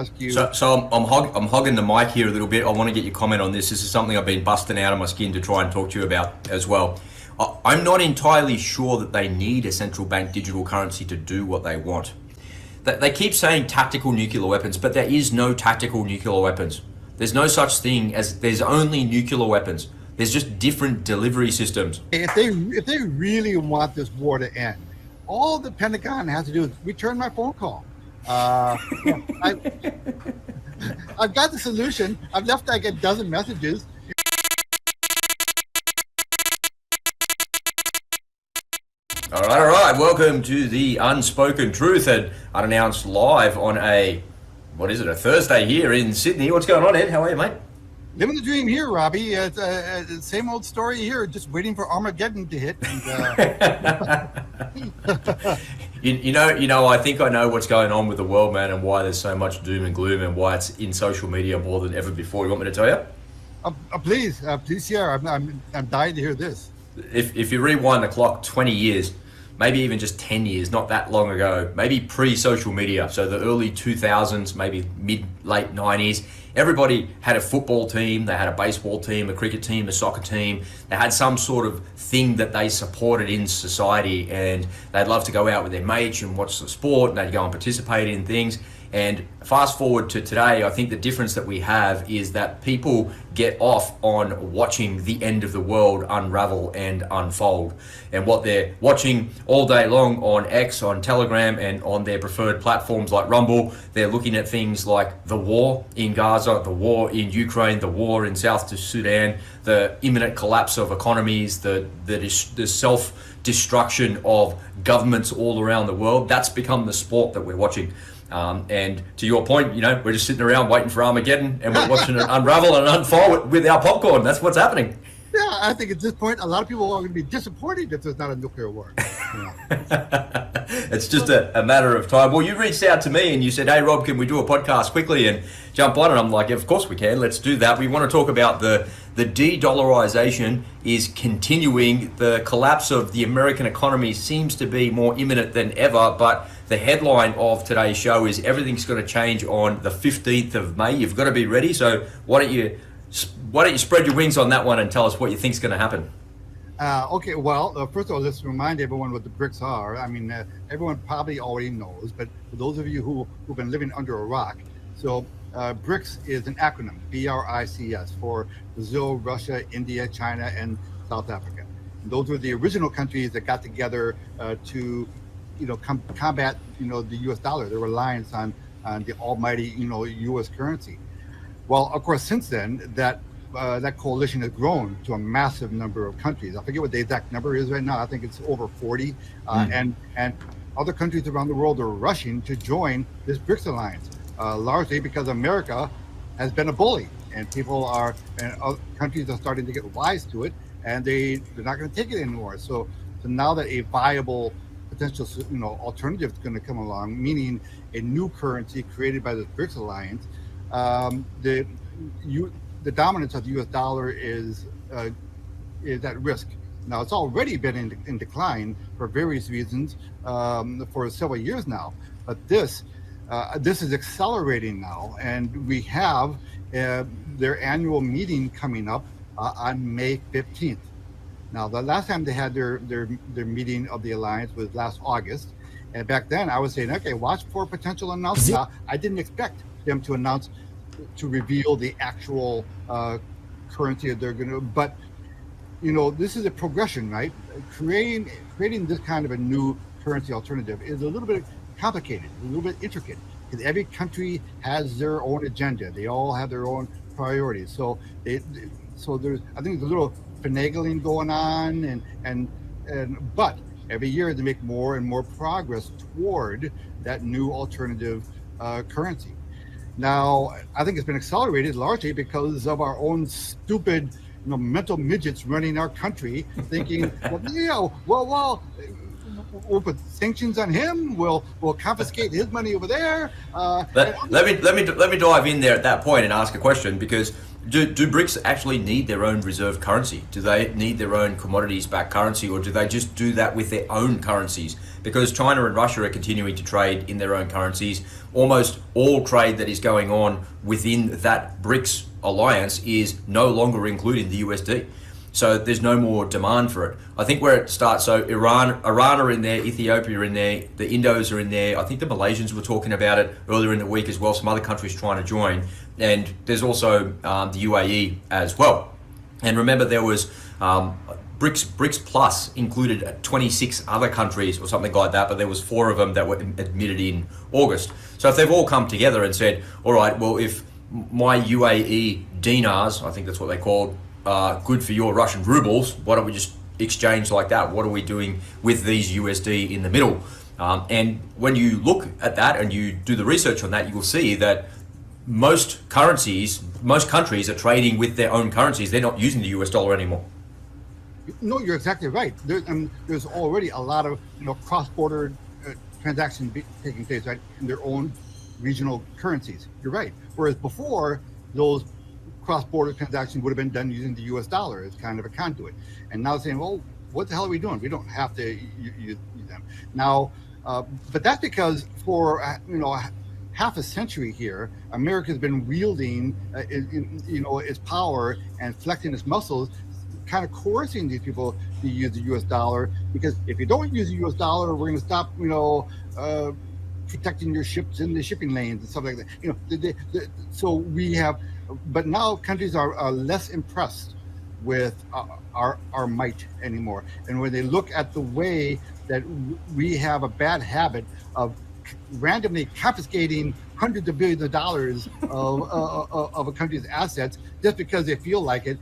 ask you. I'm hogging the mic here a little bit. I want to get your comment on this. This is something I've been busting out of my skin to try and talk to you about as well. I'm not entirely sure that they need a central bank digital currency to do what they want. They keep saying tactical nuclear weapons, but there is no tactical nuclear weapons. There's no such thing as there's only nuclear weapons. There's just different delivery systems. If they really want this war to end, all the Pentagon has to do is return my phone call. I've got the solution. I've left like a dozen messages. All right. Welcome to the Unspoken Truth and unannounced live on a Thursday here in Sydney. What's going on, Ed? How are you, mate? Living the dream here, Robbie. It's same old story here, just waiting for Armageddon to hit. You know, I think I know what's going on with the world, man, and why there's so much doom and gloom and why it's in social media more than ever before. You want me to tell you? Please share. I'm dying to hear this. If you rewind the clock 20 years, maybe even just 10 years, not that long ago, maybe pre-social media, so the early 2000s, maybe late 90s, everybody had a football team, they had a baseball team, a cricket team, a soccer team. They had some sort of thing that they supported in society, and they'd love to go out with their mates and watch the sport, and they'd go and participate in things. And fast forward to today, I think the difference that we have is that people get off on watching the end of the world unravel and unfold. And what they're watching all day long on X, on Telegram, and on their preferred platforms like Rumble, they're looking at things like the war in Gaza, the war in Ukraine, the war in South Sudan, the imminent collapse of economies, the self-destruction of governments all around the world. That's become the sport that we're watching. And to your point, you know, we're just sitting around waiting for Armageddon and we're watching it unravel and unfold with our popcorn. That's what's happening. Yeah, I think at this point, a lot of people are going to be disappointed if there's not a nuclear war. It's just a matter of time. Well, you reached out to me and you said, hey, Rob, can we do a podcast quickly and jump on? And I'm like, of course we can. Let's do that. We want to talk about the de-dollarization is continuing. The collapse of the American economy seems to be more imminent than ever, but the headline of today's show is everything's going to change on the 15th of May. You've got to be ready. So why don't you spread your wings on that one and tell us what you think's going to happen? Okay, well, first of all, let's remind everyone what the BRICS are. I mean, everyone probably already knows, but for those of you who've been living under a rock, so BRICS is an acronym, BRICS, for Brazil, Russia, India, China, and South Africa. And those were the original countries that got together to combat, the U.S. dollar, their reliance on the almighty, U.S. currency. Well, of course, since then, that coalition has grown to a massive number of countries. I forget what the exact number is right now. I think it's over 40. And other countries around the world are rushing to join this BRICS alliance, largely because America has been a bully, and other countries are starting to get wise to it, and they're not going to take it anymore. So now that a viable potential, alternative is going to come along, meaning a new currency created by the BRICS alliance, the dominance of the U.S. dollar is at risk. Now, it's already been in decline for various reasons for several years now, but this is accelerating now, and we have their annual meeting coming up on May 15th. Now, the last time they had their meeting of the alliance was last August, and back then I was saying, okay, watch for potential announcement. I didn't expect them to reveal the actual currency that they're going to, but this is a progression, right? Creating this kind of a new currency alternative is a little bit complicated, a little bit intricate, because every country has their own agenda. They all have their own priorities. So I think there's a little finagling going on, but every year they make more and more progress toward that new alternative currency. Now, I think it's been accelerated largely because of our own stupid, mental midgets running our country, thinking, we'll put sanctions on him. We'll confiscate his money over there. Let me dive in there at that point and ask a question, because do BRICS actually need their own reserve currency? Do they need their own commodities-backed currency, or do they just do that with their own currencies? Because China and Russia are continuing to trade in their own currencies. Almost all trade that is going on within that BRICS alliance is no longer including the USD. So there's no more demand for it. I think where it starts, so Iran are in there, Ethiopia are in there, the Indos are in there. I think the Malaysians were talking about it earlier in the week as well. Some other countries trying to join. And there's also the UAE as well. And remember, there was BRICS Plus included 26 other countries or something like that, but there was 4 of them that were admitted in August. So if they've all come together and said, all right, well, if my UAE dinars, I think that's what they called, good for your Russian rubles, why don't we just exchange like that? What are we doing with these USD in the middle? And when you look at that and you do the research on that, you will see that most countries are trading with their own currencies. They're not using the US dollar anymore. No, you're exactly right. There's already a lot of cross-border transactions taking place, right, in their own regional currencies. You're right. Whereas before, those cross-border transactions would have been done using the U.S. dollar as kind of a conduit. And now saying, well, what the hell are we doing? We don't have to use them now. But that's because for half a century here, America's been wielding its power and flexing its muscles, kind of coercing these people to use the U.S. dollar. Because if you don't use the U.S. dollar, we're going to stop protecting your ships in the shipping lanes and stuff like that. So we have. But now countries are less impressed with our might anymore. And when they look at the way that we have a bad habit of randomly confiscating hundreds of billions of dollars of a country's assets just because they feel like it,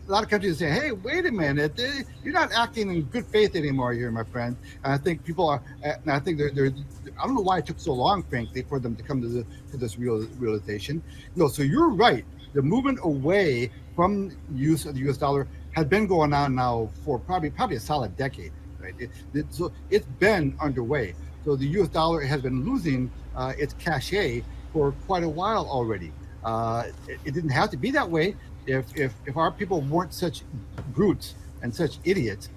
a lot of countries say, hey, wait a minute, you're not acting in good faith anymore here, my friend. And I think people are, and I think they're I don't know why it took so long, frankly, for them to come to this realization. So you're right. The movement away from use of the U.S. dollar has been going on now for probably a solid decade, right? So it's been underway. So the U.S. dollar has been losing its cachet for quite a while already. It didn't have to be that way. If our people weren't such brutes and such idiots,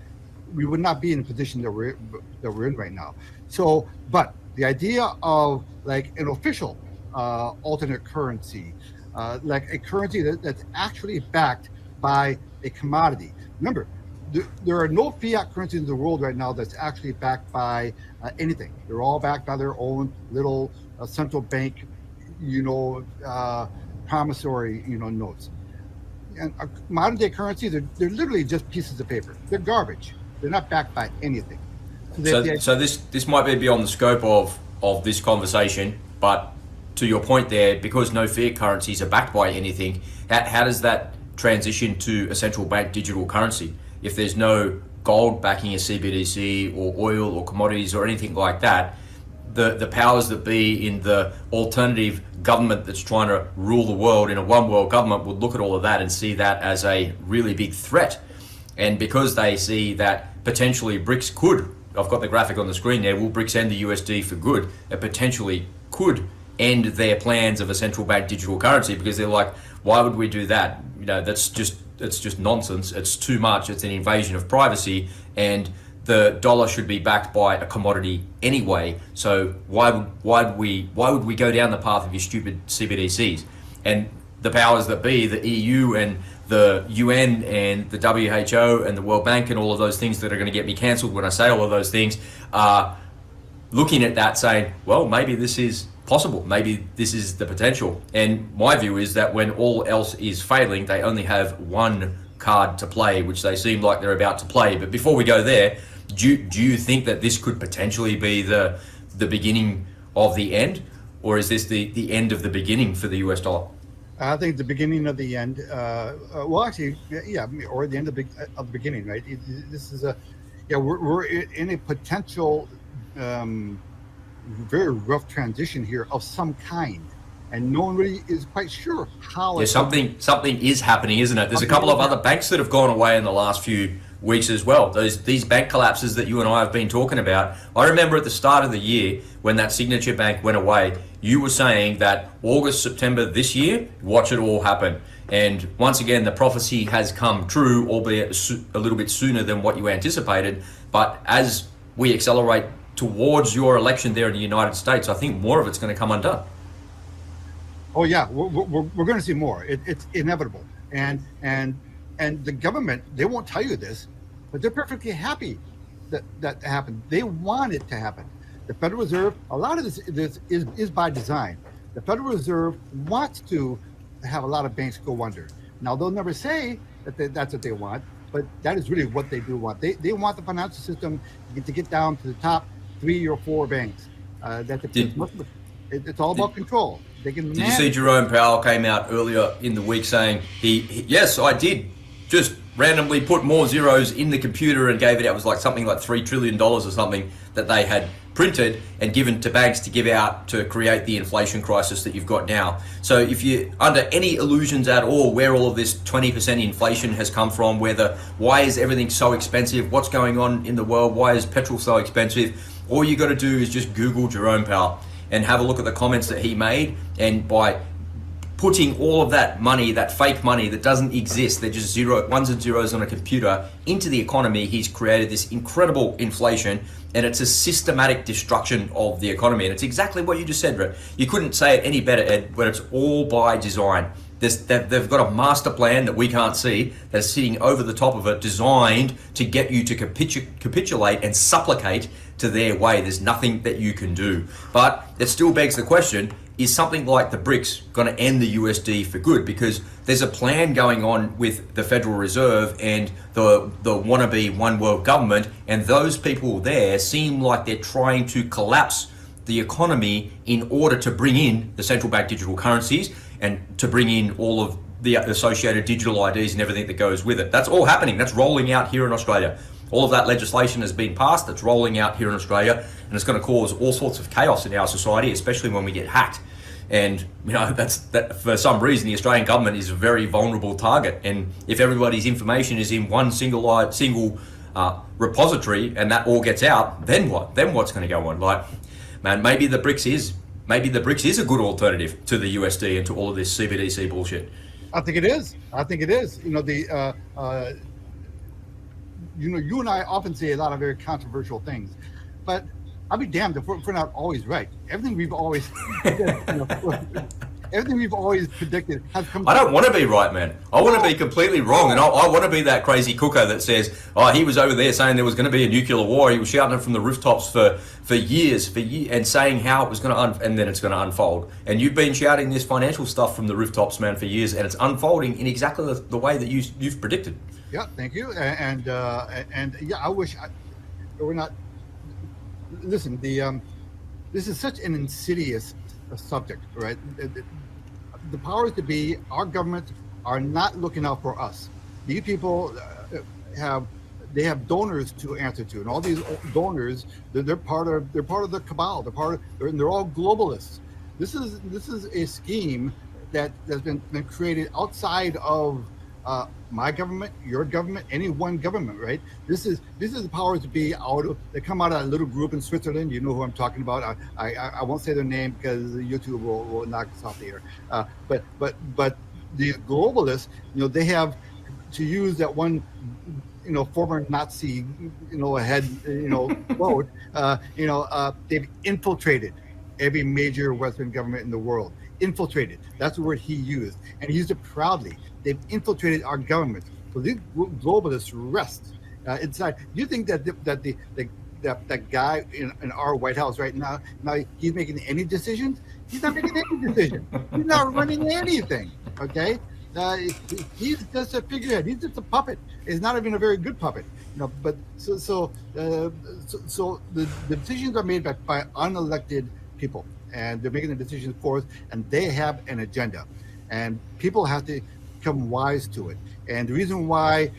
we would not be in the position that we're in right now. So, but the idea of like an official alternate currency, like a currency that's actually backed by a commodity. Remember, there are no fiat currencies in the world right now that's actually backed by anything. They're all backed by their own little central bank, promissory, notes. And modern day currencies, they're literally just pieces of paper. They're garbage. They're not backed by anything. So this might be beyond the scope of this conversation, but to your point there, because no fiat currencies are backed by anything, how does that transition to a central bank digital currency? If there's no gold backing a CBDC or oil or commodities or anything like that, the powers that be in the alternative government that's trying to rule the world in a one world government would look at all of that and see that as a really big threat. And because they see that potentially BRICS could, I've got the graphic on the screen there, will BRICS end the USD for good? It potentially could end their plans of a central bank digital currency, because they're like, why would we do that? It's just nonsense. It's too much. It's an invasion of privacy, and the dollar should be backed by a commodity anyway. So why would we go down the path of your stupid CBDCs? And the powers that be, the EU and the UN and the WHO and the World Bank and all of those things that are going to get me cancelled when I say all of those things, are looking at that saying, well, maybe this is possible. Maybe this is the potential. And my view is that when all else is failing, they only have one card to play, which they seem like they're about to play. But before we go there, do you think that this could potentially be the beginning of the end, or is this the end of the beginning for the US dollar? I think the beginning of the end. Well, actually, yeah, or the end of the beginning, right? This is we're in a potential very rough transition here of some kind, and no one really is quite sure how. Yeah, something is happening, isn't it? There's a couple of other banks that have gone away in the last few weeks as well. These bank collapses that you and I have been talking about. I remember at the start of the year when that Signature Bank went away, you were saying that August, September this year, watch it all happen. And once again, the prophecy has come true, albeit a little bit sooner than what you anticipated. But as we accelerate towards your election there in the United States, I think more of it's going to come undone. Oh yeah, we're going to see more. It's inevitable, and the government, they won't tell you this, but they're perfectly happy that happened. They want it to happen. The Federal Reserve, a lot of this is by design. The Federal Reserve wants to have a lot of banks go under. Now they'll never say that that's what they want, but that is really what they do want. They want the financial system to get down to the top 3 or 4 banks. It's all about control. Did you see Jerome Powell came out earlier in the week saying yes, I did just randomly put more zeros in the computer and gave it out. It was like something like $3 trillion or something that they had printed and given to banks to give out to create the inflation crisis that you've got now. So if you're under any illusions at all where all of this 20% inflation has come from, why is everything so expensive, what's going on in the world, why is petrol so expensive, all you got to do is just Google Jerome Powell and have a look at the comments that he made. And by putting all of that money, that fake money that doesn't exist, they're just ones and zeros on a computer, into the economy, he's created this incredible inflation, and it's a systematic destruction of the economy. And it's exactly what you just said, Brett. You couldn't say it any better, Ed, when it's all by design. They've got a master plan that we can't see that's sitting over the top of it, designed to get you to capitulate and supplicate to their way. There's nothing that you can do. But it still begs the question, is something like the BRICS going to end the USD for good? Because there's a plan going on with the Federal Reserve and the wannabe one world government, and those people there seem like they're trying to collapse the economy in order to bring in the central bank digital currencies and to bring in all of the associated digital IDs and everything that goes with it. That's all happening. That's rolling out here in Australia. All of that legislation has been passed. That's rolling out here in Australia, and it's going to cause all sorts of chaos in our society, especially when we get hacked. And that for some reason the Australian government is a very vulnerable target. And if everybody's information is in one single repository and that all gets out, then what? Then what's going to go on? Like, man, maybe the BRICS is a good alternative to the USD and to all of this CBDC bullshit. I think it is. You and I often say a lot of very controversial things, but I'll be damned if we're not always right. Everything we've always predicted has come. I don't want to be right, man. I want to be completely wrong, and I want to be that crazy cooker that says, "Oh, he was over there saying there was going to be a nuclear war. He was shouting it from the rooftops for years, and saying how it was going to and then it's going to unfold." And you've been shouting this financial stuff from the rooftops, man, for years, and it's unfolding in exactly the way that you've predicted. Yeah, thank you. And yeah, I wish we're not. Listen, this is such an insidious subject, right? The powers to be, our government, are not looking out for us. These people have donors to answer to, and all these donors, they're part of the cabal. They're all globalists. This is a scheme that has been created outside of my government, your government, any one government, right? This is the powers to be they come out of a little group in Switzerland. You know who I'm talking about. I won't say their name because YouTube will knock us off the air. But the globalists, they have, to use that one, former Nazi, head, quote, they've infiltrated every major Western government in the world. Infiltrated. That's the word he used, and he used it proudly. They've infiltrated our government. So these globalists rest inside. Do you think that guy in our White House right now he's making any decisions? He's not making any decision. He's not running anything. Okay, he's just a figurehead. He's just a puppet. He's not even a very good puppet. But so the decisions are made by unelected people, and they're making the decisions for us, and they have an agenda, and people have to become wise to it. And the reason why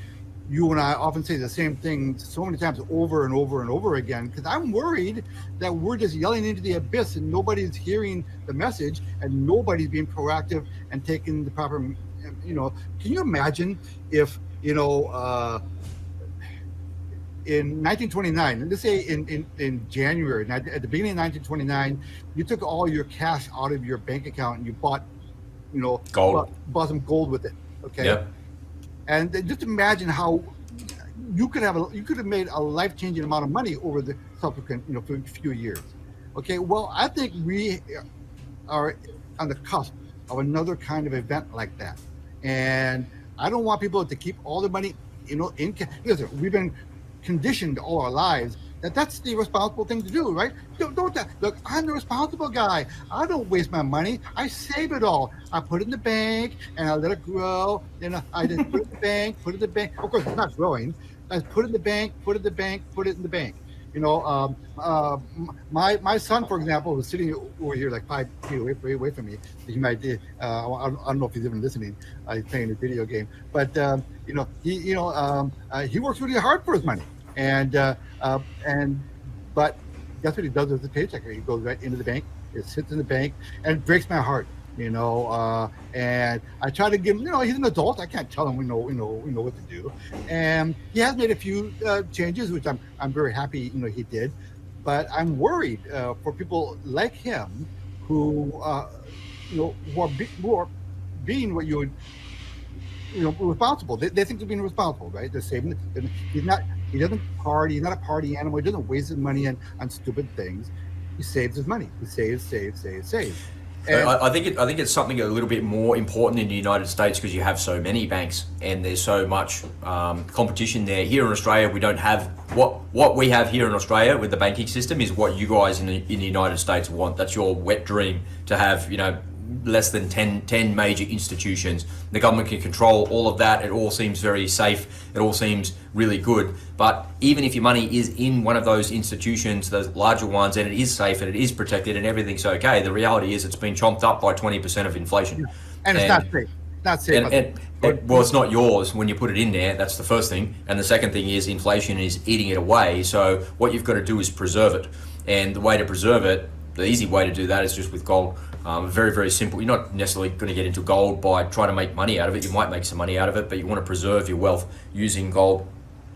you and I often say the same thing so many times over and over and over again, because I'm worried that we're just yelling into the abyss and nobody's hearing the message and nobody's being proactive and taking the proper, can you imagine if, in 1929, let's say in January, at the beginning of 1929, you took all your cash out of your bank account and you bought, gold. Bought some gold with it. Okay. Yeah. And just imagine how you could have made a life-changing amount of money over the subsequent, few years. Okay. Well, I think we are on the cusp of another kind of event like that, and I don't want people to keep all their money, in cash. Listen, we've been conditioned all our lives that that's the responsible thing to do, right? Don't look, I'm the responsible guy. I don't waste my money. I save it all. I put it in the bank and I let it grow. Then I just put it in the bank. Of course, it's not growing. I put it in the bank, put it in the bank, put it in the bank. My son, for example, was sitting over here like 5 feet away from me. He might, I don't know if he's even listening. He's playing a video game, but he works really hard for his money, but that's what he does with his paycheck. He goes right into the bank. It sits in the bank, and it breaks my heart. And I try to give him, he's an adult. I can't tell him we know what to do. And he has made a few changes, which I'm very happy, he did. But I'm worried for people like him who are being what you would, responsible. They think they're being responsible, right? They're saving. He doesn't party. He's not a party animal. He doesn't waste his money on stupid things. He saves his money. He saves. I think it's something a little bit more important in the United States because you have so many banks and there's so much competition there. Here in Australia, we don't have what we have here in Australia with the banking system is what you guys in the United States want. That's your wet dream to have, less than 10 major institutions. The government can control all of that. It all seems very safe. It all seems really good. But even if your money is in one of those institutions, those larger ones, and it is safe and it is protected and everything's okay, the reality is it's been chomped up by 20% of inflation. And it's not safe. Not safe. Well, it's not yours when you put it in there. That's the first thing. And the second thing is inflation is eating it away. So what you've got to do is preserve it. And the way to preserve it, the easy way to do that is just with gold. Very, very simple. You're not necessarily going to get into gold by trying to make money out of it. You might make some money out of it, but you want to preserve your wealth using gold.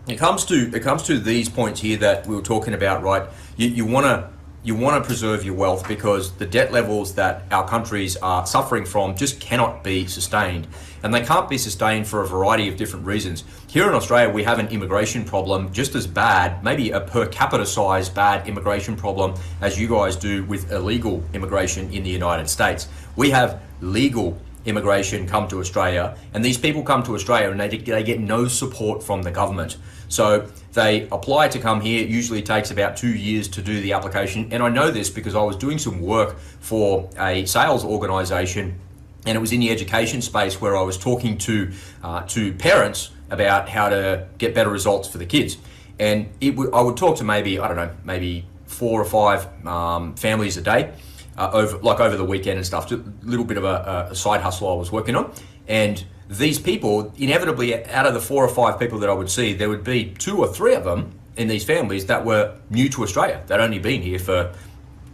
It comes to these points here that we were talking about, right? You want to preserve your wealth because the debt levels that our countries are suffering from just cannot be sustained. And they can't be sustained for a variety of different reasons. Here in Australia, we have an immigration problem just as bad, maybe a per capita size bad immigration problem as you guys do with illegal immigration in the United States. We have legal immigration come to Australia, and these people come to Australia and they get no support from the government. So they apply to come here. It usually takes about 2 years to do the application. And I know this because I was doing some work for a sales organization, and it was in the education space where I was talking to parents about how to get better results for the kids. And I would talk to maybe 4 or 5 families a day over the weekend and stuff. Just a little bit of a side hustle I was working on. And these people, inevitably, out of the 4 or 5 people that I would see, there would be 2 or 3 of them in these families that were new to Australia. They'd only been here for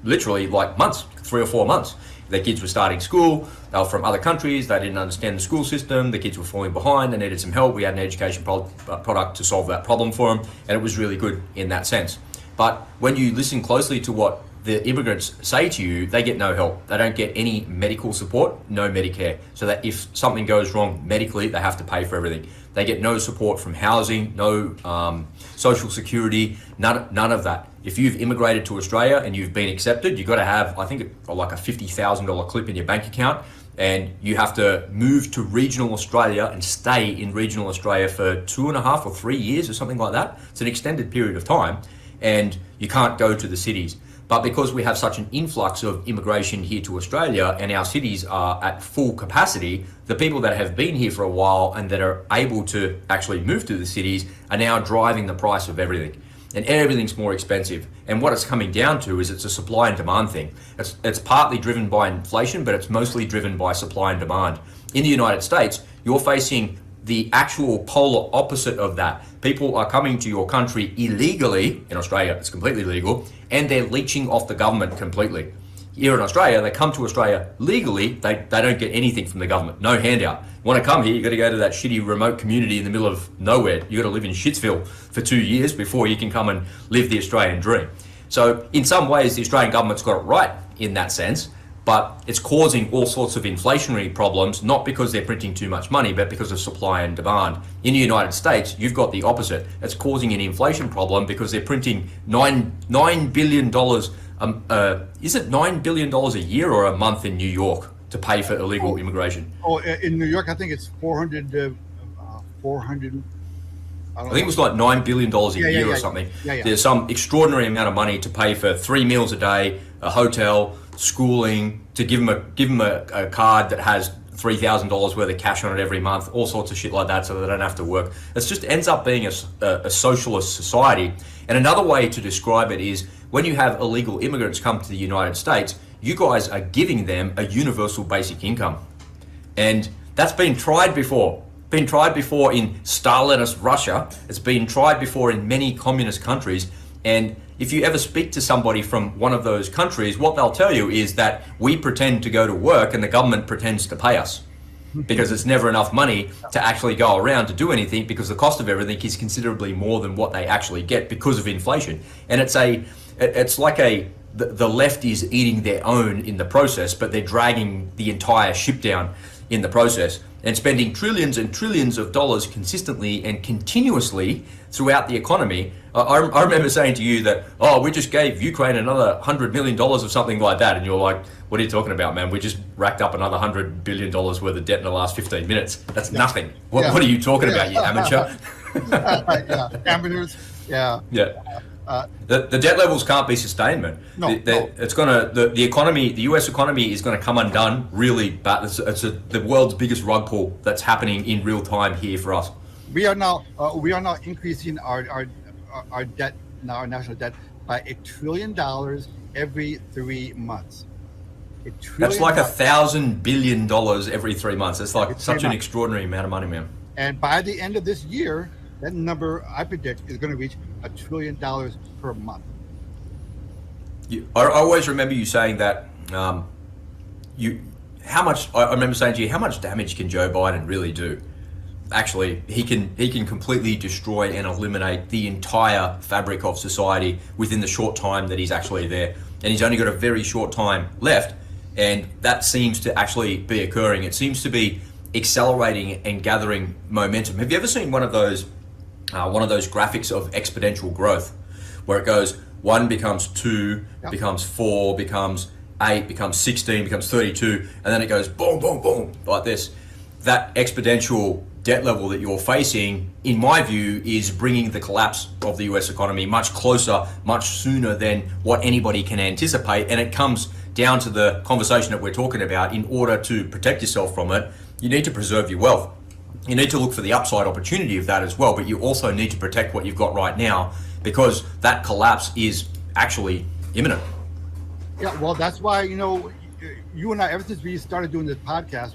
literally like months, 3 or 4 months. Their kids were starting school, they were from other countries, they didn't understand the school system, the kids were falling behind, they needed some help. We had an education product to solve that problem for them, and it was really good in that sense. But when you listen closely to what the immigrants say to you, they get no help. They don't get any medical support, no Medicare. So that if something goes wrong medically, they have to pay for everything. They get no support from housing, no social security, none of that. If you've immigrated to Australia and you've been accepted, you've got to have, I think, like a $50,000 clip in your bank account, and you have to move to regional Australia and stay in regional Australia for 2.5 or 3 years or something like that. It's an extended period of time, and you can't go to the cities. But because we have such an influx of immigration here to Australia and our cities are at full capacity, the people that have been here for a while and that are able to actually move to the cities are now driving the price of everything. And everything's more expensive. And what it's coming down to is it's a supply and demand thing. It's partly driven by inflation, but it's mostly driven by supply and demand. In the United States, you're facing the actual polar opposite of that. People are coming to your country illegally. In Australia, it's completely legal, and they're leeching off the government completely. here in Australia, they come to Australia legally, they don't get anything from the government, no handout. Want to come here, you got to go to that shitty remote community in the middle of nowhere. You got to live in Shitsville for 2 years before you can come and live the Australian dream. So in some ways, the Australian government's got it right in that sense, but it's causing all sorts of inflationary problems, not because they're printing too much money, but because of supply and demand. In the United States, you've got the opposite. It's causing an inflation problem because they're printing $9 billion. Is it $9 billion a year or a month in New York to pay for illegal immigration? In New York, I think it's 400. I think it was like $9 billion a year or something. There's some extraordinary amount of money to pay for 3 meals a day, a hotel, schooling, to give them a card that has $3,000 worth of cash on it every month, all sorts of shit like that, so they don't have to work. It just ends up being a socialist society. And another way to describe it is when you have illegal immigrants come to the United States, you guys are giving them a universal basic income. And that's been tried before. Been tried before in Stalinist Russia. It's been tried before in many communist countries. And if you ever speak to somebody from one of those countries, what they'll tell you is that we pretend to go to work and the government pretends to pay us, because it's never enough money to actually go around to do anything, because the cost of everything is considerably more than what they actually get because of inflation. And it's like the left is eating their own in the process, but they're dragging the entire ship down in the process and spending trillions and trillions of dollars consistently and continuously throughout the economy. I remember saying to you that, we just gave Ukraine another $100 million or something like that. And you're like, what are you talking about, man? We just racked up another $100 billion worth of debt in the last 15 minutes. That's nothing. What are you talking about, you amateur? Amateurs. Yeah. The debt levels can't be sustained, man. It's the economy, the US economy is going to come undone really bad. It's the world's biggest rug pull that's happening in real time here for us. We are now increasing our debt, now our national debt, by $1 trillion every 3 months. That's like $1,000 billion every 3 months. It's like such an extraordinary amount of money, man. And by the end of this year, that number, I predict, is going to reach $1 trillion per month. I always remember you saying that. I remember saying to you, how much damage can Joe Biden really do? Actually, he can completely destroy and eliminate the entire fabric of society within the short time that he's actually there. And he's only got a very short time left, and that seems to actually be occurring. It seems to be accelerating and gathering momentum. Have you ever seen one of those graphics of exponential growth, where it goes 1 becomes 2, becomes 4, becomes 8, becomes 16, becomes 32, and then it goes boom, boom, boom, like this? That exponential debt level that you're facing, in my view, is bringing the collapse of the US economy much closer, much sooner than what anybody can anticipate. And it comes down to the conversation that we're talking about. In order to protect yourself from it, you need to preserve your wealth. You need to look for the upside opportunity of that as well, but you also need to protect what you've got right now, because that collapse is actually imminent. Yeah, well, that's why, you and I, ever since we started doing this podcast,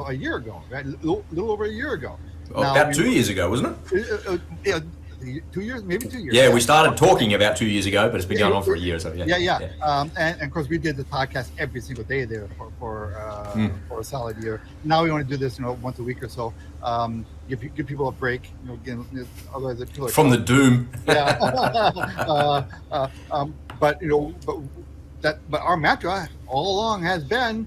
a year ago, right? A little over a year ago. About 2 years ago, wasn't it? 2 years, maybe 2 years. Yeah, we started talking about 2 years ago, but it's been going on for a year or so. And of course, we did the podcast every single day there for a solid year. Now we want to do this, once a week or so. Give people a break. Otherwise, people are from the doom. But our mantra all along has been.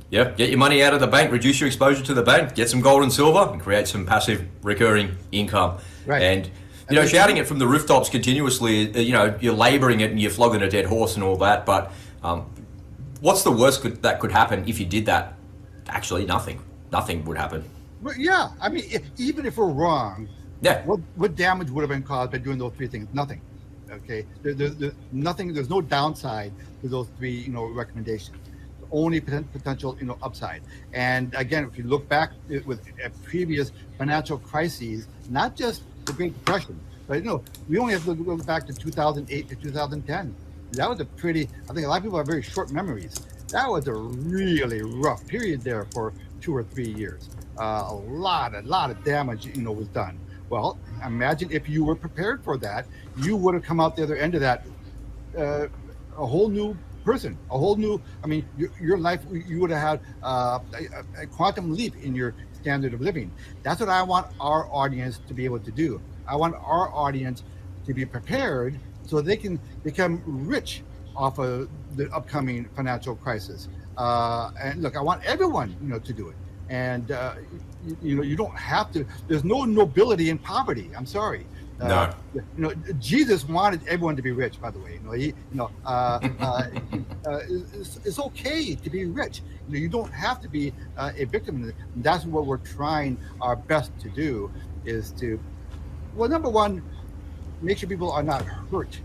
Yep, get your money out of the bank, reduce your exposure to the bank, get some gold and silver, and create some passive recurring income. Right. And shouting it from the rooftops continuously, you're laboring it and you're flogging a dead horse and all that. But what's the worst that could happen if you did that? Actually, nothing. Nothing would happen. Well, yeah, I mean, even if we're wrong, what damage would have been caused by doing those three things? Nothing. Okay, there's nothing. There's no downside to those three, recommendations. Only potential, upside. And again, if you look back at previous financial crises, not just the Great Depression, but we only have to go back to 2008 to 2010. That was I think a lot of people have very short memories. That was a really rough period there for 2 or 3 years. A lot of damage, was done. Well, imagine if you were prepared for that, you would have come out the other end of that a whole new person, a whole new. I mean, your life, you would have had a quantum leap in your standard of living. That's what I want our audience to be able to do. I want our audience to be prepared so they can become rich off of the upcoming financial crisis. And look, I want everyone, to do it. And you don't have to. There's no nobility in poverty. I'm sorry. No. Jesus wanted everyone to be rich. By the way, it's okay to be rich. You don't have to be a victim. And that's what we're trying our best to do. Is to, well, number one, make sure people are not hurt,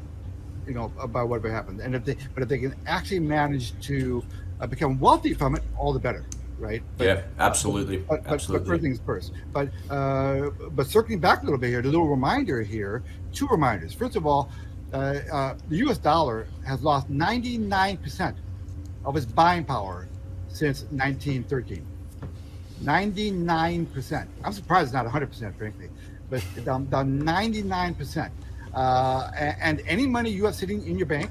by whatever happened. And if they can actually manage to become wealthy from it, all the better. Right? Yeah, absolutely. But first things first. But circling back a little bit here, the little reminder here, two reminders. First of all, the U.S. dollar has lost 99% of its buying power since 1913. 99%. I'm surprised it's not 100%, frankly, but down 99%. And any money you have sitting in your bank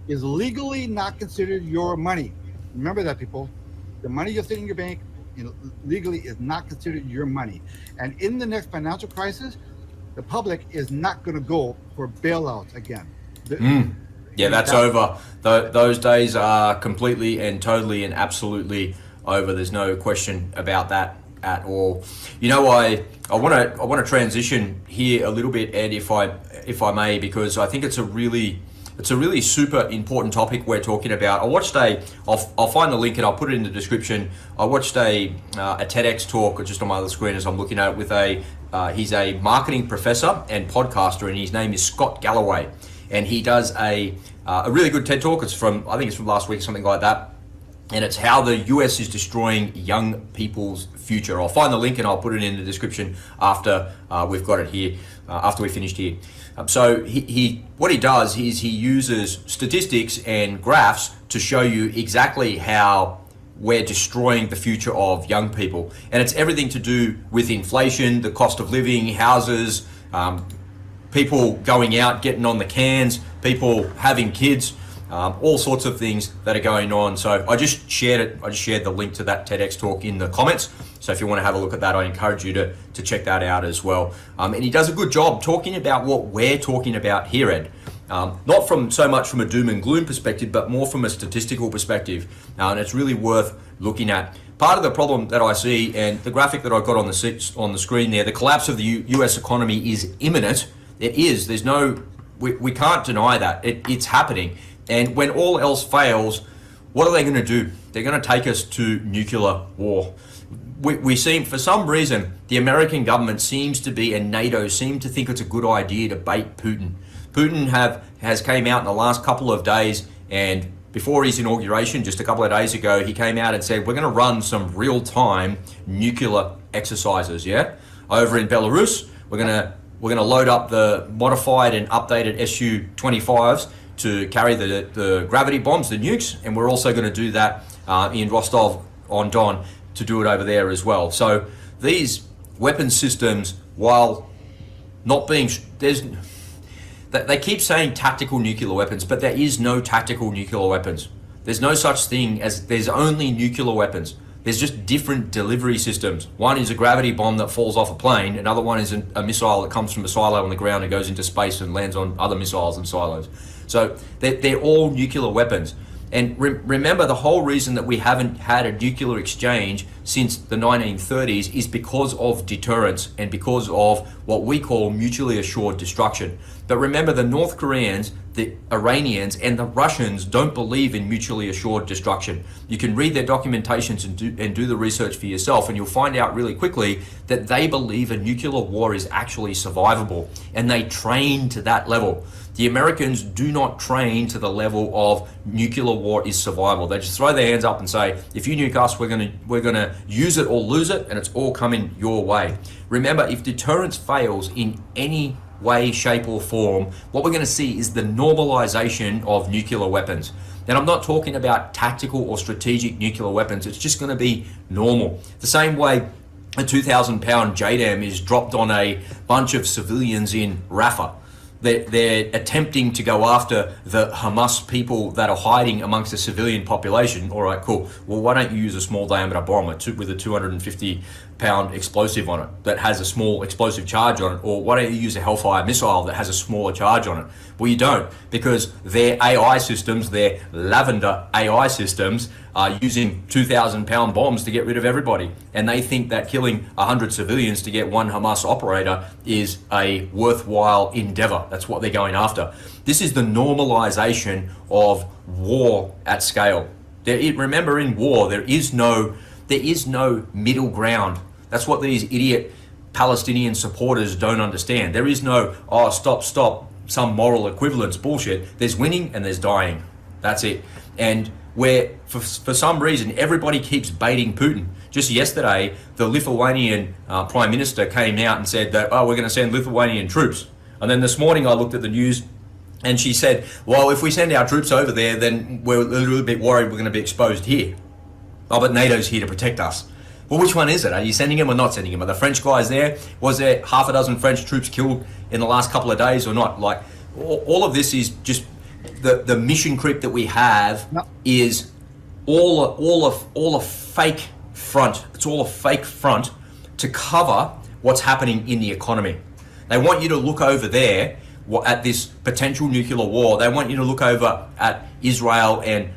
is legally not considered your money. Remember that, people. The money you're sitting in your bank legally is not considered your money. And in the next financial crisis, the public is not going to go for bailouts again. Yeah, that's over. Those days are completely and totally and absolutely over. There's no question about that at all. I want to transition here a little bit, Ed, if I may, because I think it's a really super important topic we're talking about. I'll find the link and I'll put it in the description. I watched a TEDx talk just on my other screen as I'm looking at it with he's a marketing professor and podcaster, and his name is Scott Galloway. And he does a really good TED talk. I think it's from last week, something like that. And it's how the US is destroying young people's future. I'll find the link and I'll put it in the description after we've got it here, after we finished here. So what he does is he uses statistics and graphs to show you exactly how we're destroying the future of young people. And it's everything to do with inflation, the cost of living, houses, people going out, getting on the cans, people having kids, all sorts of things that are going on. So I just shared it. I just shared the link to that TEDx talk in the comments. So if you want to have a look at that, I encourage you to check that out as well. And he does a good job talking about what we're talking about here, Ed. Not so much from a doom and gloom perspective, but more from a statistical perspective. And it's really worth looking at. Part of the problem that I see, and the graphic that I got on the screen there, the collapse of the US economy is imminent. It is. We can't deny that. It's happening. And when all else fails, what are they going to do? They're going to take us to nuclear war. We seem, for some reason, the American government seems to be, and NATO seem to think it's a good idea to bait Putin. Putin has came out in the last couple of days, and before his inauguration, just a couple of days ago, he came out and said, we're going to run some real-time nuclear exercises, over in Belarus. We're going to load up the modified and updated Su-25s to carry the gravity bombs, the nukes, and we're also going to do that in Rostov-on-Don to do it over there as well. So these weapon systems, while not being, they keep saying tactical nuclear weapons, but there is no tactical nuclear weapons. There's no such thing as, there's only nuclear weapons. There's just different delivery systems. One is a gravity bomb that falls off a plane. Another one is a missile that comes from a silo on the ground and goes into space and lands on other missiles and silos. So they're all nuclear weapons. And remember, the whole reason that we haven't had a nuclear exchange since the 1930s is because of deterrence and because of what we call mutually assured destruction. But remember, the North Koreans, the Iranians, and the Russians don't believe in mutually assured destruction. You can read their documentations and do the research for yourself, and you'll find out really quickly that they believe a nuclear war is actually survivable, and they train to that level. The Americans do not train to the level of nuclear war is survival. They just throw their hands up and say, if you nuke us, we're gonna use it or lose it, and it's all coming your way. Remember, if deterrence fails in any way, shape, or form, what we're going to see is the normalization of nuclear weapons. And I'm not talking about tactical or strategic nuclear weapons. It's just going to be normal. The same way a 2,000-pound JDAM is dropped on a bunch of civilians in Rafah. they're attempting to go after the Hamas people that are hiding amongst the civilian population. All right, cool. Well, why don't you use a small diameter bomb with a 250-pound explosive on it that has a small explosive charge on it? Or why don't you use a Hellfire missile that has a smaller charge on it? Well, you don't, because their AI systems, their lavender AI systems, are using 2,000-pound bombs to get rid of everybody. And they think that killing 100 civilians to get one Hamas operator is a worthwhile endeavor. That's what they're going after. This is the normalization of war at scale. Remember, in war, there is no middle ground. That's what these idiot Palestinian supporters don't understand. There is no, stop, some moral equivalence bullshit. There's winning and there's dying. That's it. And where for some reason everybody keeps baiting Putin. Just yesterday, the Lithuanian Prime Minister came out and said that, we're going to send Lithuanian troops. And then this morning I looked at the news and she said, well, if we send our troops over there, then we're a little bit worried we're going to be exposed here. Oh, but NATO's here to protect us. Well, which one is it? Are you sending them or not sending them? Are the French guys there? Was there half a dozen French troops killed in the last couple of days or not? Like, all of this is just the mission creep that we have is all a fake front. It's all a fake front to cover what's happening in the economy. They want you to look over there at this potential nuclear war. They want you to look over at Israel and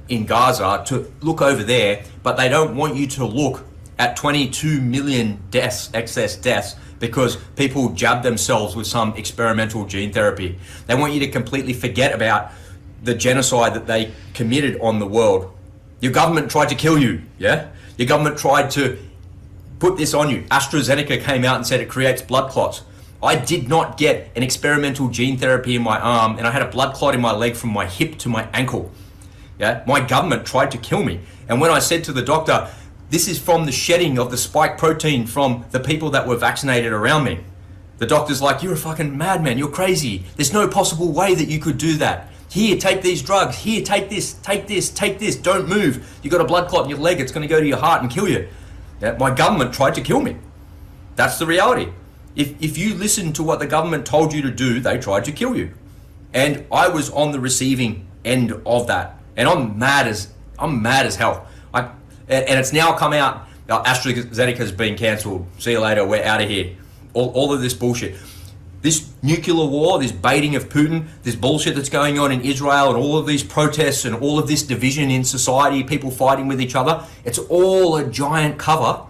in Gaza, to look over there, but they don't want you to look at 22 million deaths, excess deaths, because people jab themselves with some experimental gene therapy. They want you to completely forget about the genocide that they committed on the world. Your government tried to kill you, yeah? Your government tried to put this on you. AstraZeneca came out and said it creates blood clots. I did not get an experimental gene therapy in my arm, and I had a blood clot in my leg from my hip to my ankle. Yeah, my government tried to kill me. And when I said to the doctor, this is from the shedding of the spike protein from the people that were vaccinated around me, the doctor's like, you're a fucking madman, you're crazy. There's no possible way that you could do that. Here, take these drugs. Here, take this, don't move. You got a blood clot in your leg, it's gonna go to your heart and kill you. Yeah, my government tried to kill me. That's the reality. If you listen to what the government told you to do, they tried to kill you. And I was on the receiving end of that. And I'm mad as hell. And it's now come out, AstraZeneca's been cancelled. See you later, we're out of here. All of this bullshit. This nuclear war, this baiting of Putin, this bullshit that's going on in Israel, and all of these protests and all of this division in society, people fighting with each other, it's all a giant cover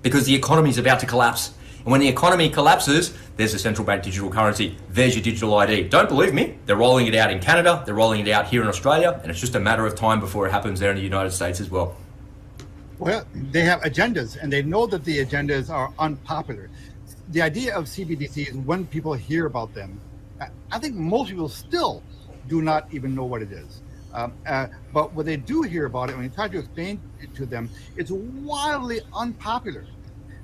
because the economy is about to collapse. And when the economy collapses, there's a central bank digital currency. There's your digital ID. Don't believe me? They're rolling it out in Canada. They're rolling it out here in Australia. And it's just a matter of time before it happens there in the United States as well. Well, they have agendas, and they know that the agendas are unpopular. The idea of CBDC is when people hear about them, I think most people still do not even know what it is. But when they do hear about it, when you try to explain it to them, it's wildly unpopular.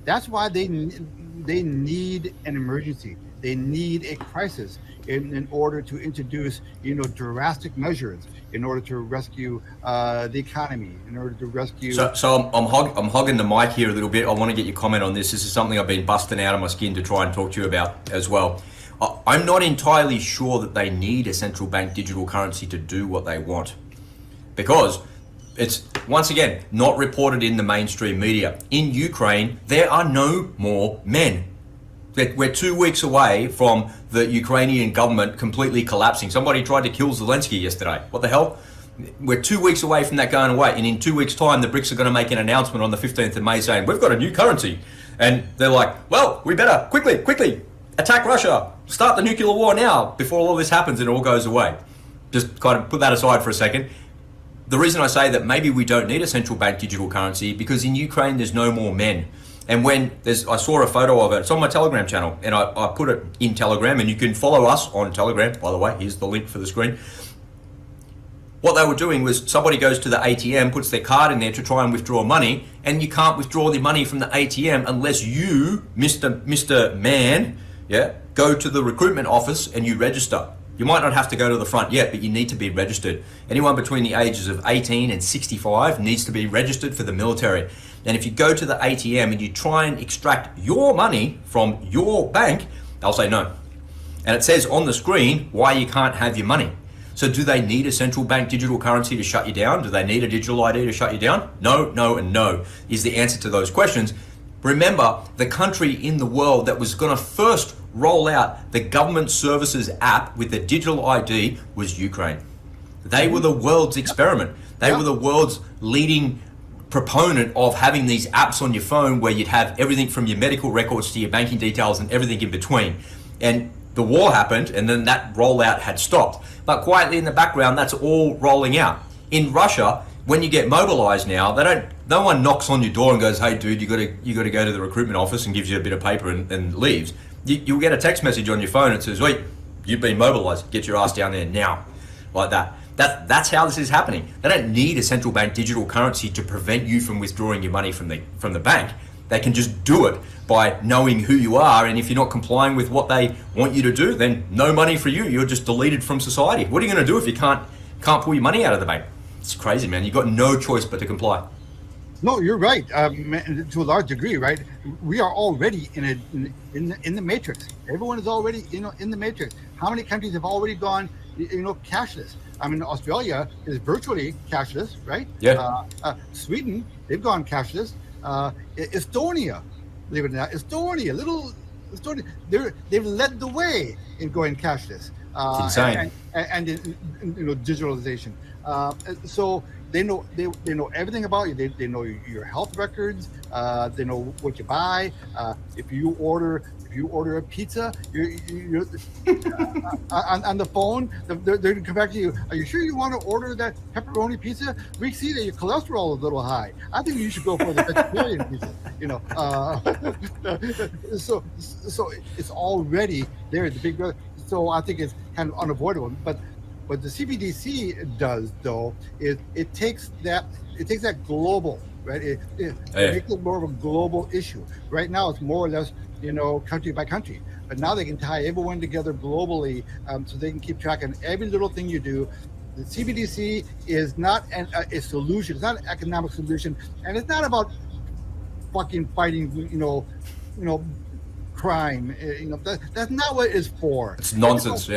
That's why they need an emergency. They need a crisis in order to introduce, drastic measures in order to rescue the economy, in order to rescue. So I'm hogging the mic here a little bit. I want to get your comment on this. This is something I've been busting out of my skin to try and talk to you about as well. I'm not entirely sure that they need a central bank digital currency to do what they want, because it's, once again, not reported in the mainstream media. In Ukraine, there are no more men. We're 2 weeks away from the Ukrainian government completely collapsing. Somebody tried to kill Zelensky yesterday. What the hell? We're 2 weeks away from that going away. And in 2 weeks' time, the BRICS are going to make an announcement on the 15th of May saying, we've got a new currency. And they're like, well, we better quickly attack Russia. Start the nuclear war now before all this happens and it all goes away. Just kind of put that aside for a second. The reason I say that maybe we don't need a central bank digital currency, because in Ukraine there's no more men. And when I saw a photo of it, it's on my Telegram channel, and I put it in Telegram, and you can follow us on Telegram, by the way, here's the link for the screen. What they were doing was somebody goes to the ATM, puts their card in there to try and withdraw money, and you can't withdraw the money from the ATM unless you, Mr. Man, go to the recruitment office and you register. You might not have to go to the front yet, but you need to be registered. Anyone between the ages of 18 and 65 needs to be registered for the military. And if you go to the ATM and you try and extract your money from your bank, they'll say no. And it says on the screen why you can't have your money. So do they need a central bank digital currency to shut you down? Do they need a digital ID to shut you down? No, no, and no is the answer to those questions. Remember, the country in the world that was going to first roll out the government services app with the digital ID was Ukraine. They were the world's experiment. They were the world's leading proponent of having these apps on your phone where you'd have everything from your medical records to your banking details and everything in between. And the war happened, and then that rollout had stopped. But quietly in the background, that's all rolling out. In Russia, when you get mobilized now, no one knocks on your door and goes, "Hey dude, you got to go to the recruitment office," and gives you a bit of paper and leaves. You'll get a text message on your phone that says, "Wait, you've been mobilized. Get your ass down there now," like that. That's how this is happening. They don't need a central bank digital currency to prevent you from withdrawing your money from the bank. They can just do it by knowing who you are, and if you're not complying with what they want you to do, then no money for you. You're just deleted from society. What are you going to do if you can't pull your money out of the bank? It's crazy, man. You've got no choice but to comply. No, you're right. To a large degree, right? We are already in the matrix. Everyone is already in the matrix. How many countries have already gone cashless? I mean, Australia is virtually cashless, right? Yeah. Sweden, they've gone cashless. Estonia, believe it or not, little Estonia, they've led the way in going cashless. It's insane. And digitalization. So they know everything about you. They know your health records. They know what you buy. If you order a pizza, you're on the phone, they're going to come back to you. Are you sure you want to order that pepperoni pizza? We see that your cholesterol is a little high. I think you should go for the vegetarian pizza. So it's already there. The big brother. So I think it's kind of unavoidable. But what the CBDC does, though, is it takes that global, right? It makes it more of a global issue. Right now, it's more or less country by country. But now they can tie everyone together globally, so they can keep track of every little thing you do. The CBDC is not a solution. It's not an economic solution, and it's not about fucking fighting, crime. That's not what it's for. It's nonsense.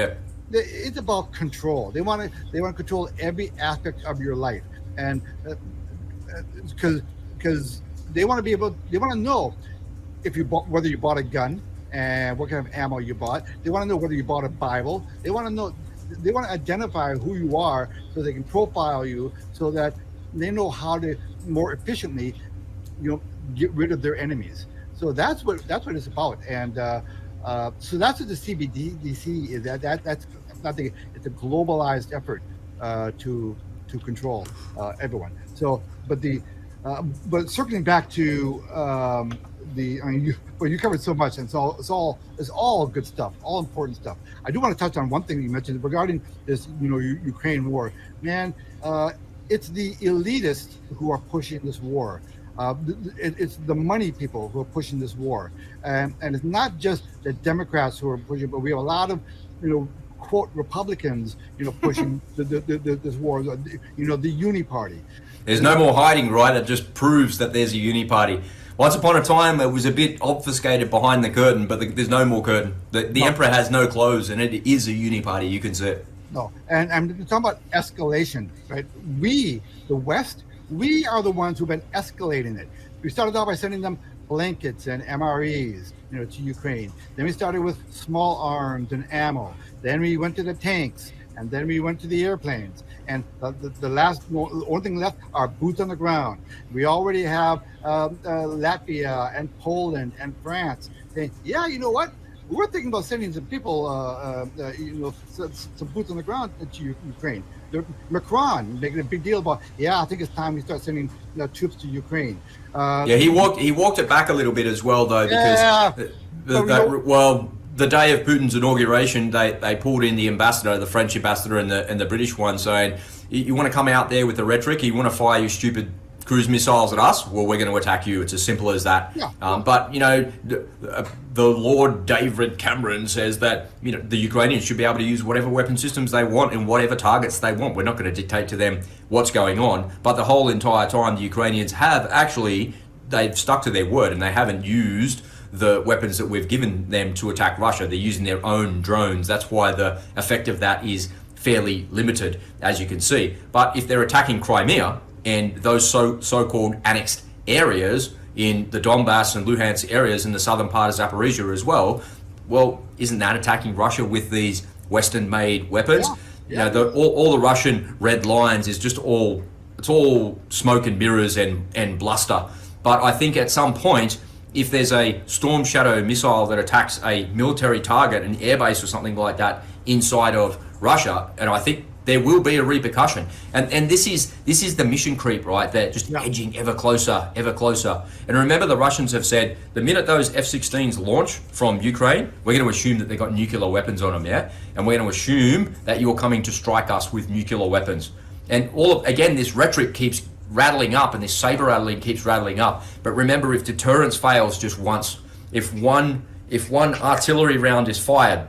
It's about control. They want to control every aspect of your life, and because they want to know whether you bought a gun and what kind of ammo you bought. They want to know whether you bought a Bible. They want to identify who you are so they can profile you, so that they know how to more efficiently, get rid of their enemies. So that's what it's about. And so that's what the CBDC is. That's nothing. It's a globalized effort to control everyone. So, but circling back to you covered so much, and it's all good stuff, all important stuff. I do want to touch on one thing you mentioned regarding this, Ukraine war. Man, it's the elitists who are pushing this war. It's the money people who are pushing this war, and it's not just the Democrats who are pushing, but we have a lot of, quote Republicans, pushing this war. The uni party. There's no more hiding, right? It just proves that there's a uni party. Once upon a time, it was a bit obfuscated behind the curtain, but there's no more curtain. The emperor has no clothes, and it is a uni party. You can see it. No, and I'm talking about escalation, right? We, the West, we are the ones who've been escalating it. We started off by sending them blankets and MREs, to Ukraine. Then we started with small arms and ammo. Then we went to the tanks, and then we went to the airplanes. And the only thing left are boots on the ground. We already have Latvia and Poland and France saying, yeah, you know what? We're thinking about sending some people, some boots on the ground to Ukraine. Macron making a big deal about, I think it's time we start sending troops to Ukraine. He walked it back a little bit as well, though, because the day of Putin's inauguration, they pulled in the ambassador, the French ambassador and the British one, saying, you want to come out there with the rhetoric, you want to fire your stupid cruise missiles at us, well, we're going to attack you. It's as simple as that. Yeah. But the Lord David Cameron says that the Ukrainians should be able to use whatever weapon systems they want and whatever targets they want. We're not going to dictate to them what's going on. But the whole entire time, the Ukrainians they've stuck to their word, and they haven't used the weapons that we've given them to attack Russia. They're using their own drones. That's why the effect of that is fairly limited, as you can see. But if they're attacking Crimea and those so-called annexed areas in the Donbass and Luhansk areas in the southern part of Zaporizhia as well, isn't that attacking Russia with these Western-made weapons? Yeah. All the Russian red lines is just all smoke and mirrors and bluster. But I think at some point, if there's a Storm Shadow missile that attacks a military target, an airbase or something like that inside of Russia, and I think there will be a repercussion. And this is the mission creep, right? They're just edging ever closer, ever closer. And remember, the Russians have said the minute those F-16s launch from Ukraine, we're going to assume that they've got nuclear weapons on them, yeah? And we're going to assume that you're coming to strike us with nuclear weapons. And again, this rhetoric keeps rattling up, and this saber rattling keeps rattling up. But remember, if deterrence fails just once, if one artillery round is fired,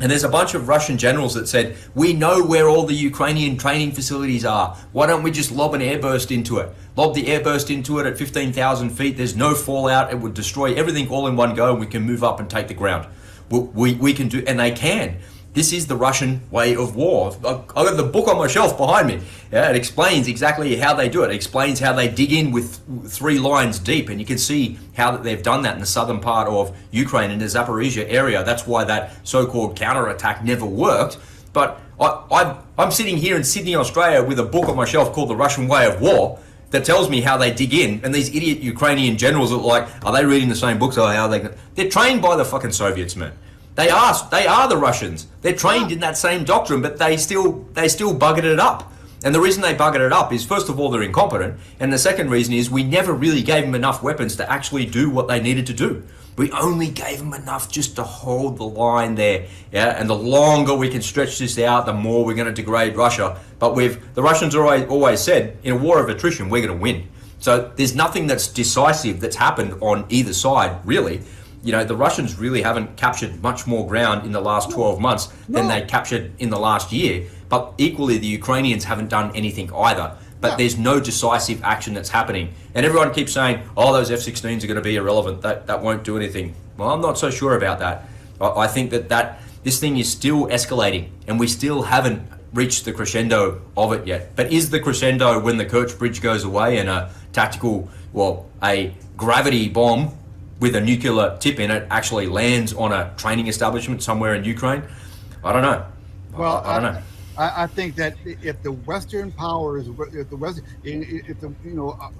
and there's a bunch of Russian generals that said, we know where all the Ukrainian training facilities are. Why don't we just lob an airburst into it? Lob the airburst into it at 15,000 feet. There's no fallout. It would destroy everything all in one go, and we can move up and take the ground. We can do, and they can. This is the Russian way of war. I've got the book on my shelf behind me. Yeah, it explains exactly how they do it. It explains how they dig in with 3 lines deep, and you can see how they've done that in the southern part of Ukraine, in the Zaporizhia area. That's why that so-called counterattack never worked. But I'm sitting here in Sydney, Australia, with a book on my shelf called The Russian Way of War that tells me how they dig in, and these idiot Ukrainian generals are like, are they reading the same books? Or how they're trained by the fucking Soviets, man. They are the Russians. They're trained in that same doctrine, but they still buggered it up. And the reason they buggered it up is, first of all, they're incompetent, and the second reason is we never really gave them enough weapons to actually do what they needed to do. We only gave them enough just to hold the line there, yeah. And the longer we can stretch this out, the more we're going to degrade Russia. But the Russians always said, in a war of attrition, we're going to win. So there's nothing that's decisive that's happened on either side, really. The Russians really haven't captured much more ground in the last 12 months than they captured in the last year. But equally, the Ukrainians haven't done anything either. But there's no decisive action that's happening. And everyone keeps saying, oh, those F-16s are going to be irrelevant. That won't do anything. Well, I'm not so sure about that. I think that this thing is still escalating, and we still haven't reached the crescendo of it yet. But is the crescendo when the Kerch Bridge goes away and a gravity bomb with a nuclear tip in it actually lands on a training establishment somewhere in Ukraine? I don't know. Well, I don't know. I think that if the Western powers,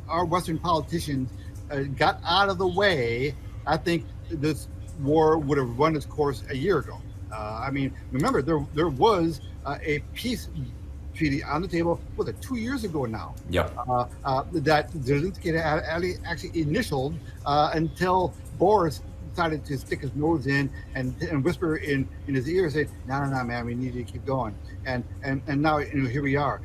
our Western politicians got out of the way, I think this war would have run its course a year ago. Remember, there was a peace treaty on the table, 2 years ago now? Yeah. That Zelensky actually initialed until Boris decided to stick his nose in and whisper in his ear, say, no, man, we need to keep going. And now here we are.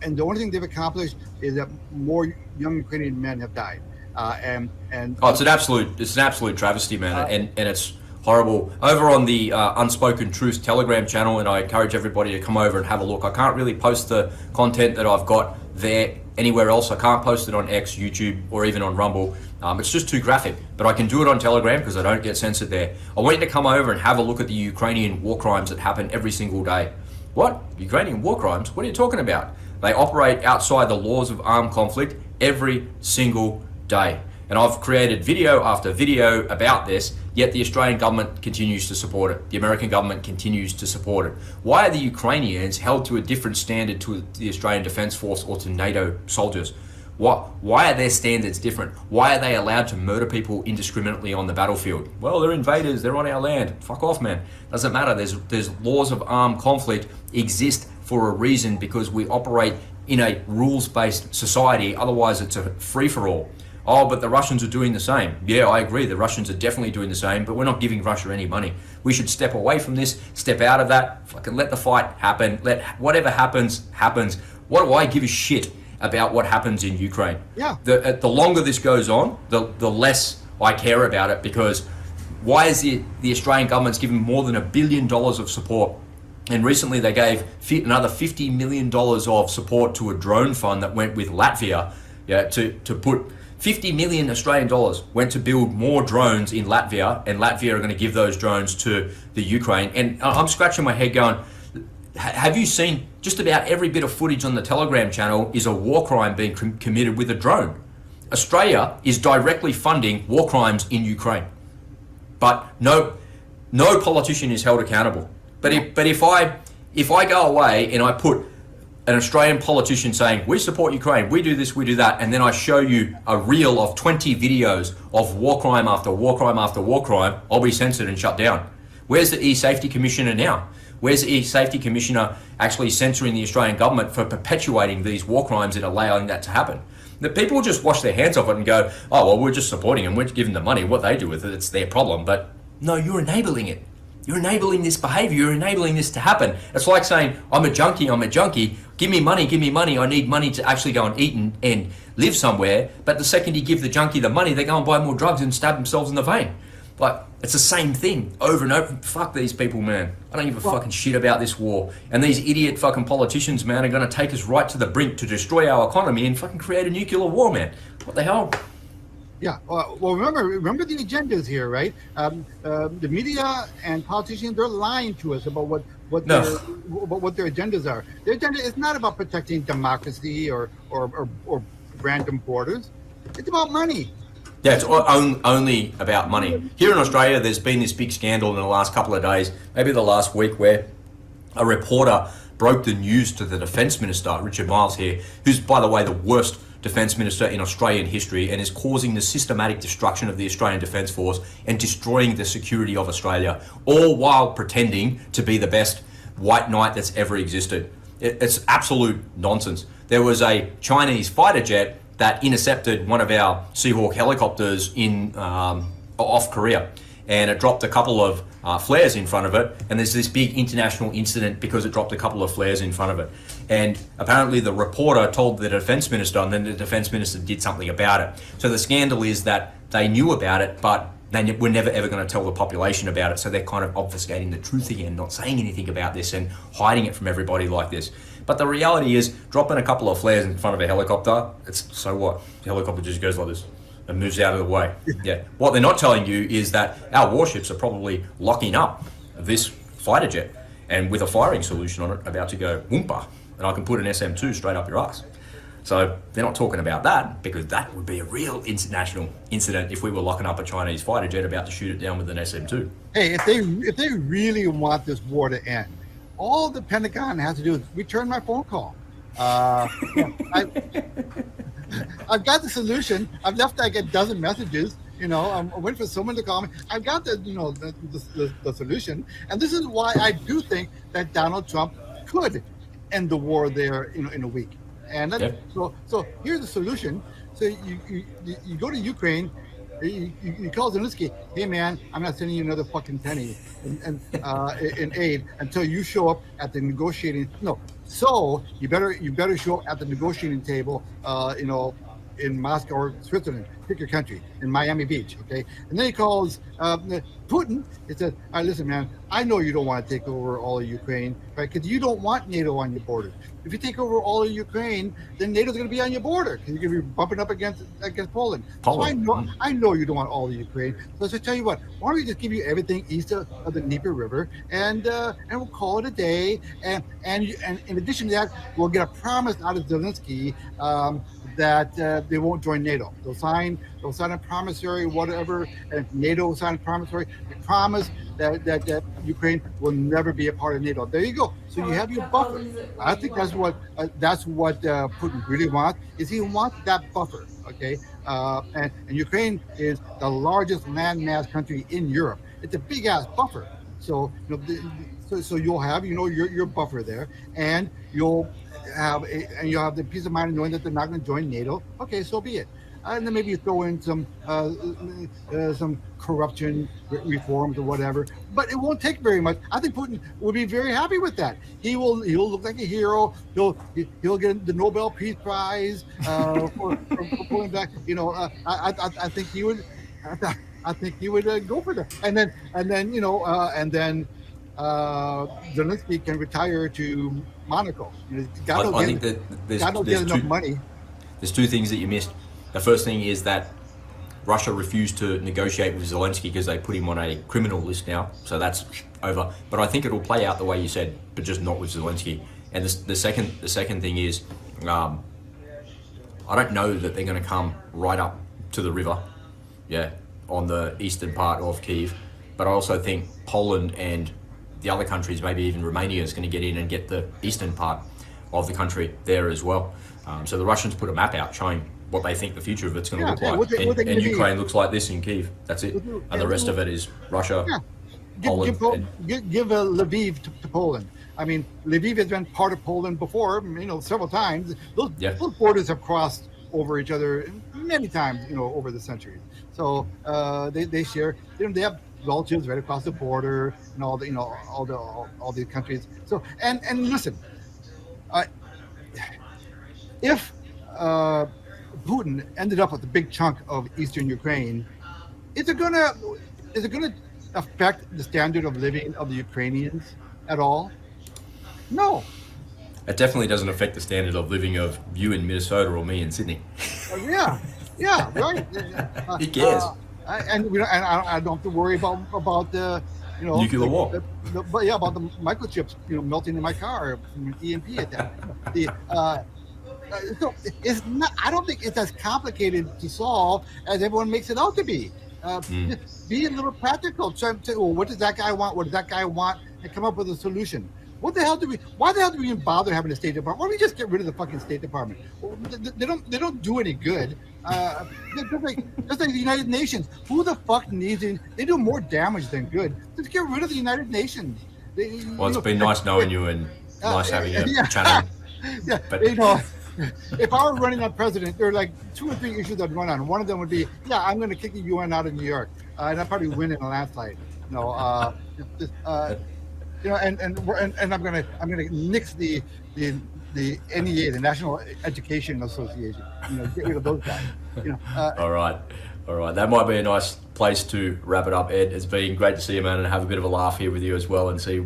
And the only thing they've accomplished is that more young Ukrainian men have died. It's an absolute travesty, man, and it's horrible. Over on the Unspoken Truth Telegram channel, and I encourage everybody to come over and have a look. I can't really post the content that I've got there anywhere else. I can't post it on X, YouTube, or even on Rumble. It's just too graphic, but I can do it on Telegram because I don't get censored there. I want you to come over and have a look at the Ukrainian war crimes that happen every single day. What? Ukrainian war crimes? What are you talking about? They operate outside the laws of armed conflict every single day. And I've created video after video about this, yet the Australian government continues to support it. The American government continues to support it. Why are the Ukrainians held to a different standard to the Australian Defence Force or to NATO soldiers? Why are their standards different? Why are they allowed to murder people indiscriminately on the battlefield? Well, they're invaders, they're on our land. Fuck off, man. Doesn't matter. There's laws of armed conflict exist for a reason, because we operate in a rules-based society. Otherwise, it's a free-for-all. Oh, but the Russians are doing the same. Yeah, I agree. The Russians are definitely doing the same, but we're not giving Russia any money. We should step away from this, step out of that, fucking let the fight happen. Let whatever happens, happens. What do I give a shit about what happens in Ukraine? Yeah. The longer this goes on, the less I care about it, because why is the Australian government's given more than $1 billion of support? And recently they gave another $50 million of support to a drone fund that went with Latvia, to put 50 million Australian dollars went to build more drones in Latvia, and Latvia are going to give those drones to the Ukraine. And I'm scratching my head going, have you seen just about every bit of footage on the Telegram channel is a war crime being committed with a drone? Australia is directly funding war crimes in Ukraine, but no politician is held accountable. But if I go away and I put an Australian politician saying, we support Ukraine, we do this, we do that, and then I show you a reel of 20 videos of war crime after war crime after war crime, I'll be censored and shut down. Where's the E-Safety Commissioner now? Where's the E-Safety Commissioner actually censoring the Australian government for perpetuating these war crimes and allowing that to happen? The people just wash their hands off it and go, oh, well, we're just supporting them, we're giving them money, what they do with it, it's their problem. But no, you're enabling it. You're enabling this behavior, you're enabling this to happen. It's like saying, I'm a junkie, give me money, I need money to actually go and eat and live somewhere. But the second you give the junkie the money, they go and buy more drugs and stab themselves in the vein. Like, it's the same thing over and over. Fuck these people, man. I don't give a fucking shit about this war. And these idiot fucking politicians, man, are going to take us right to the brink to destroy our economy and fucking create a nuclear war, man. What the hell? Yeah, well, remember the agendas here, right? The media and politicians, they're lying to us about what their agendas are. Their agenda is not about protecting democracy or random borders. It's about money. Yeah, it's only about money. Here in Australia, there's been this big scandal in the last couple of days, maybe the last week, where a reporter broke the news to the Defence Minister, Richard Miles here, who's, by the way, the worst Defence Minister in Australian history and is causing the systematic destruction of the Australian Defence Force and destroying the security of Australia, all while pretending to be the best white knight that's ever existed. It's absolute nonsense. There was a Chinese fighter jet that intercepted one of our Seahawk helicopters in off Korea, and it dropped a couple of flares in front of it, and there's this big international incident because it dropped a couple of flares in front of it. And apparently the reporter told the Defence Minister, and then the Defence Minister did something about it. So the scandal is that they knew about it, but they were never ever going to tell the population about it, so they're kind of obfuscating the truth again, not saying anything about this and hiding it from everybody like this. But the reality is, dropping a couple of flares in front of a helicopter, it's so what? The helicopter just goes like this and moves out of the way. Yeah. What they're not telling you is that our warships are probably locking up this fighter jet and with a firing solution on it about to go whoompa, and I can put an SM2 straight up your ass. So they're not talking about that, because that would be a real international incident if we were locking up a Chinese fighter jet about to shoot it down with an SM2. Hey, if they really want this war to end, all the Pentagon has to do is return my phone call. I've got the solution. I've left like a dozen messages. I'm waiting for someone to call me. I've got the solution, and this is why I do think that Donald Trump could end the war there, in a week. And so here's the solution. So you go to Ukraine. You call Zelensky, hey man, I'm not sending you another fucking penny in aid until you show up at the negotiating. No, so you better show up at the negotiating table, in Moscow or Switzerland. Pick your country, in Miami Beach, okay? And then he calls Putin. He says, all right, listen, man, I know you don't want to take over all of Ukraine, right? Because you don't want NATO on your border. If you take over all of Ukraine, then NATO's going to be on your border, because you're going to be bumping up against Poland. So I know you don't want all of Ukraine. So I tell you what, why don't we just give you everything east of the Dnieper River, and we'll call it a day. And in addition to that, we'll get a promise out of Zelensky that they won't join NATO. They'll sign a promissory, whatever, and NATO will sign a promissory. They promise that Ukraine will never be a part of NATO. There you go. So you have your buffer. I think that's what Putin really wants. Is he wants that buffer, okay? And Ukraine is the largest landmass country in Europe. It's a big ass buffer. So so you'll have your buffer there, and you'll have the peace of mind of knowing that they're not going to join NATO. Okay, so be it. And then maybe you throw in some corruption reforms or whatever, but it won't take very much. I think Putin will be very happy with that. He'll look like a hero. He'll get the Nobel Peace Prize for pulling back. I think he would. I think he would go for that. And then Zelensky can retire to Monaco. God will get enough money. There's two things that you missed. The first thing is that Russia refused to negotiate with Zelensky because they put him on a criminal list now, so that's over. But I think it'll play out the way you said, but just not with Zelensky. And the second thing is, I don't know that they're going to come right up to the river, on the eastern part of Kyiv. But I also think Poland and the other countries, maybe even Romania, is going to get in and get the eastern part of the country there as well. So the Russians put a map out showing what they think the future of it's going to look like. And Ukraine looks like this in Kyiv. That's it. And the rest of it is Russia, Poland. Give Lviv to Poland. I mean, Lviv has been part of Poland before, several times. Those borders have crossed over each other many times, over the centuries. So they share. They have relatives right across the border, and all the countries. So and listen, if Putin ended up with a big chunk of eastern Ukraine, is it gonna affect the standard of living of the Ukrainians at all? No. It definitely doesn't affect the standard of living of you in Minnesota or me in Sydney. Yeah, right. Who cares? And I don't have to worry about the nuclear war. About the microchips melting in my car from an EMP attack. So it's not. I don't think it's as complicated to solve as everyone makes it out to be. Just be a little practical. What does that guy want? What does that guy want? And come up with a solution. Why the hell do we even bother having a State Department? Why don't we just get rid of the fucking State Department? They don't do any good. Just like the United Nations. Who the fuck needs it? They do more damage than good. Just get rid of the United Nations. It's been nice knowing you and nice having a channel. Yeah, but, if I were running on president, there are like 2 or 3 issues I'd run on. One of them would be, I'm going to kick the UN out of New York, and I'd probably win in a landslide. And I'm gonna nix the NEA, the National Education Association. Get rid of those guys. All right. That might be a nice place to wrap it up, Ed. It's been great to see you, man, and have a bit of a laugh here with you as well, and see